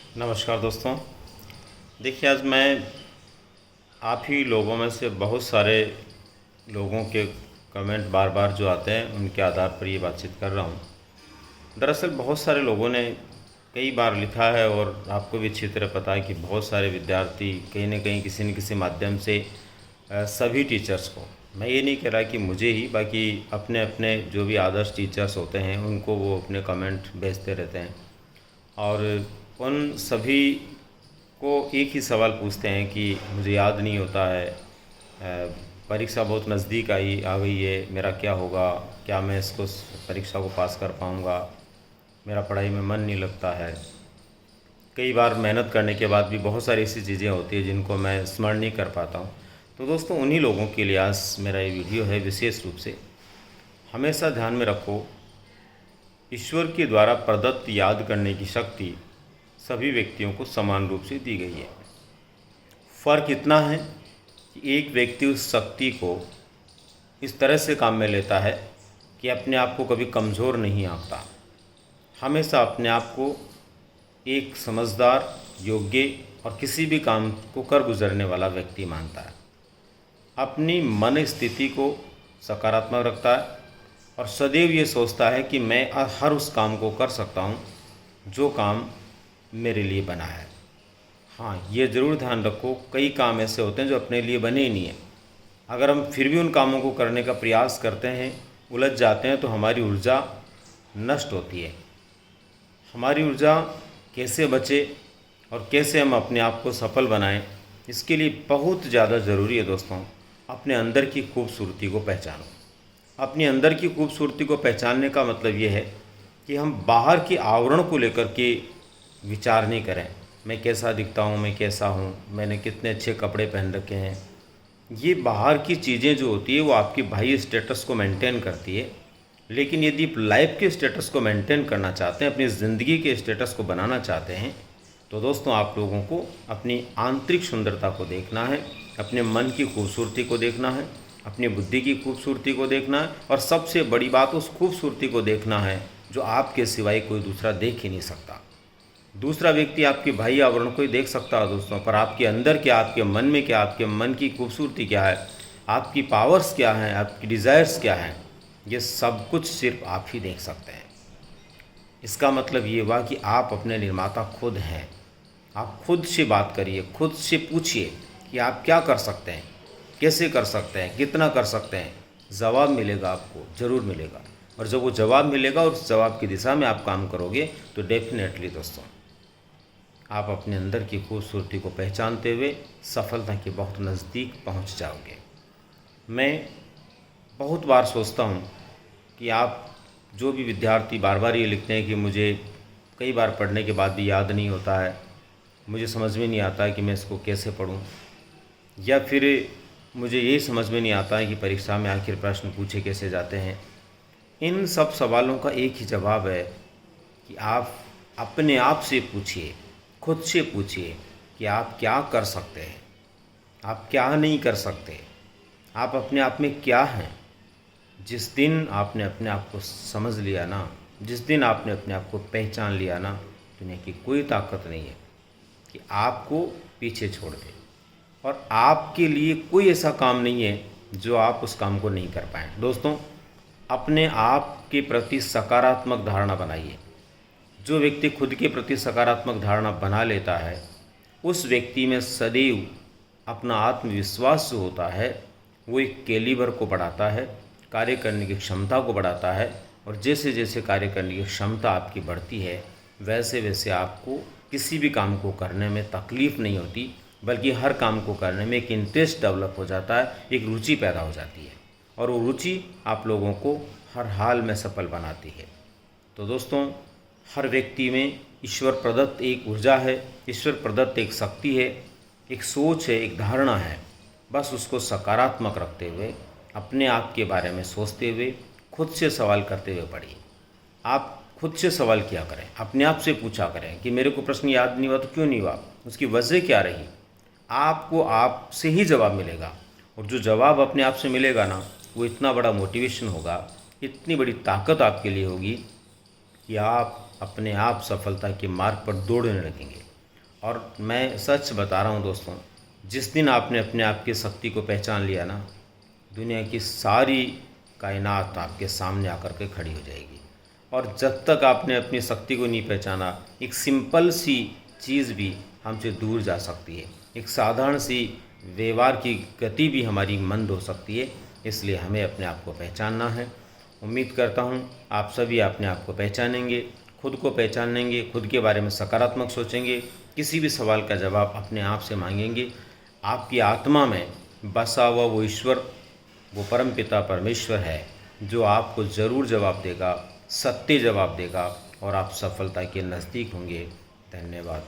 नमस्कार दोस्तों। देखिए, आज मैं आप ही लोगों में से बहुत सारे लोगों के कमेंट बार बार जो आते हैं उनके आधार पर ये बातचीत कर रहा हूँ। दरअसल बहुत सारे लोगों ने कई बार लिखा है और आपको भी अच्छी तरह पता है कि बहुत सारे विद्यार्थी कहीं न कहीं किसी न किसी माध्यम से सभी टीचर्स को, मैं ये नहीं कह रहा कि मुझे ही, बाकी अपने अपने जो भी आदर्श टीचर्स होते हैं उनको वो अपने कमेंट भेजते रहते हैं और उन सभी को एक ही सवाल पूछते हैं कि मुझे याद नहीं होता है, परीक्षा बहुत नज़दीक आ गई है, मेरा क्या होगा, क्या मैं इसको परीक्षा को पास कर पाऊँगा, मेरा पढ़ाई में मन नहीं लगता है। कई बार मेहनत करने के बाद भी बहुत सारी ऐसी चीज़ें होती हैं जिनको मैं स्मरण नहीं कर पाता हूँ। तो दोस्तों, उन्हीं लोगों के लिए आज मेरा ये वीडियो है। विशेष रूप से हमेशा ध्यान में रखो, ईश्वर के द्वारा प्रदत्त याद करने की शक्ति सभी व्यक्तियों को समान रूप से दी गई है। फ़र्क इतना है कि एक व्यक्ति उस शक्ति को इस तरह से काम में लेता है कि अपने आप को कभी कमज़ोर नहीं आंकता, हमेशा अपने आप को एक समझदार, योग्य और किसी भी काम को कर गुजरने वाला व्यक्ति मानता है। अपनी मन स्थिति को सकारात्मक रखता है और सदैव ये सोचता है कि मैं हर उस काम को कर सकता हूँ जो काम मेरे लिए बना है। हाँ, ये ज़रूर ध्यान रखो, कई काम ऐसे होते हैं जो अपने लिए बने ही नहीं हैं। अगर हम फिर भी उन कामों को करने का प्रयास करते हैं, उलझ जाते हैं, तो हमारी ऊर्जा नष्ट होती है। हमारी ऊर्जा कैसे बचे और कैसे हम अपने आप को सफल बनाएं, इसके लिए बहुत ज़्यादा ज़रूरी है दोस्तों, अपने अंदर की खूबसूरती को पहचानो। अपने अंदर की खूबसूरती को पहचानने का मतलब ये है कि हम बाहर के आवरण को लेकर के विचार नहीं करें, मैं कैसा दिखता हूँ, मैं कैसा हूँ, मैंने कितने अच्छे कपड़े पहन रखे हैं। ये बाहर की चीज़ें जो होती है वो आपकी बाह्य स्टेटस को मेंटेन करती है, लेकिन यदि आप लाइफ के स्टेटस को मेंटेन करना चाहते हैं, अपनी ज़िंदगी के स्टेटस को बनाना चाहते हैं, तो दोस्तों आप लोगों को अपनी आंतरिक सुंदरता को देखना है, अपने मन की खूबसूरती को देखना है, अपनी बुद्धि की खूबसूरती को देखना है और सबसे बड़ी बात, उस खूबसूरती को देखना है जो आपके सिवाय कोई दूसरा देख ही नहीं सकता। दूसरा व्यक्ति आपके बाह्य आवरण को ही देख सकता है दोस्तों, पर आपके अंदर क्या, आपके मन में क्या, आपके मन की खूबसूरती क्या है, आपकी पावर्स क्या हैं, आपकी डिज़ायर्स क्या हैं, ये सब कुछ सिर्फ आप ही देख सकते हैं। इसका मतलब ये हुआ कि आप अपने निर्माता खुद हैं। आप खुद से बात करिए, खुद से पूछिए कि आप क्या कर सकते हैं, कैसे कर सकते हैं, कितना कर सकते हैं। जवाब मिलेगा, आपको ज़रूर मिलेगा। और जब वो जवाब मिलेगा और उस जवाब की दिशा में आप काम करोगे तो डेफिनेटली दोस्तों आप अपने अंदर की खूबसूरती को पहचानते हुए सफलता के बहुत नज़दीक पहुंच जाओगे। मैं बहुत बार सोचता हूं कि आप जो भी विद्यार्थी बार बार ये लिखते हैं कि मुझे कई बार पढ़ने के बाद भी याद नहीं होता है, मुझे समझ में नहीं आता है कि मैं इसको कैसे पढूं, या फिर मुझे ये समझ में नहीं आता है कि परीक्षा में आखिर प्रश्न पूछे कैसे जाते हैं। इन सब सवालों का एक ही जवाब है कि आप अपने आप से पूछिए, खुद से पूछिए कि आप क्या कर सकते हैं, आप क्या नहीं कर सकते, आप अपने आप में क्या हैं। जिस दिन आपने अपने आप को समझ लिया ना, जिस दिन आपने अपने आप को पहचान लिया ना, दुनिया की कोई ताकत नहीं है कि आपको पीछे छोड़ दे। और आपके लिए कोई ऐसा काम नहीं है जो आप उस काम को नहीं कर पाएँ। दोस्तों, अपने आप के प्रति सकारात्मक धारणा बनाइए। जो व्यक्ति खुद के प्रति सकारात्मक धारणा बना लेता है, उस व्यक्ति में सदैव अपना आत्मविश्वास जो होता है वो एक कैलिबर को बढ़ाता है, कार्य करने की क्षमता को बढ़ाता है। और जैसे जैसे कार्य करने की क्षमता आपकी बढ़ती है, वैसे वैसे आपको किसी भी काम को करने में तकलीफ़ नहीं होती, बल्कि हर काम को करने में एक इंटरेस्ट डेवलप हो जाता है, एक रुचि पैदा हो जाती है और वो रुचि आप लोगों को हर हाल में सफल बनाती है। तो दोस्तों, हर व्यक्ति में ईश्वर प्रदत्त एक ऊर्जा है, ईश्वर प्रदत्त एक शक्ति है, एक सोच है, एक धारणा है। बस उसको सकारात्मक रखते हुए, अपने आप के बारे में सोचते हुए, खुद से सवाल करते हुए पढ़िए। आप खुद से सवाल किया करें, अपने आप से पूछा करें कि मेरे को प्रश्न याद नहीं हुआ तो क्यों नहीं हुआ, उसकी वजह क्या रही। आपको आपसे ही जवाब मिलेगा और जो जवाब अपने आप से मिलेगा ना, वो इतना बड़ा मोटिवेशन होगा, इतनी बड़ी ताकत आपके लिए होगी कि आप अपने आप सफलता के मार्ग पर दौड़ने लगेंगे। और मैं सच बता रहा हूँ दोस्तों, जिस दिन आपने अपने आप की शक्ति को पहचान लिया ना, दुनिया की सारी कायनात आपके सामने आकर के खड़ी हो जाएगी। और जब तक आपने अपनी शक्ति को नहीं पहचाना, एक सिंपल सी चीज़ भी हमसे दूर जा सकती है, एक साधारण सी व्यवहार की गति भी हमारी मंद हो सकती है। इसलिए हमें अपने आप को पहचानना है। उम्मीद करता हूँ आप सभी अपने आप को पहचानेंगे, खुद को पहचानेंगे, खुद के बारे में सकारात्मक सोचेंगे, किसी भी सवाल का जवाब अपने आप से मांगेंगे। आपकी आत्मा में बसा हुआ वो ईश्वर, वो परम पिता परमेश्वर है, जो आपको ज़रूर जवाब देगा, सत्य जवाब देगा और आप सफलता के नज़दीक होंगे। धन्यवाद।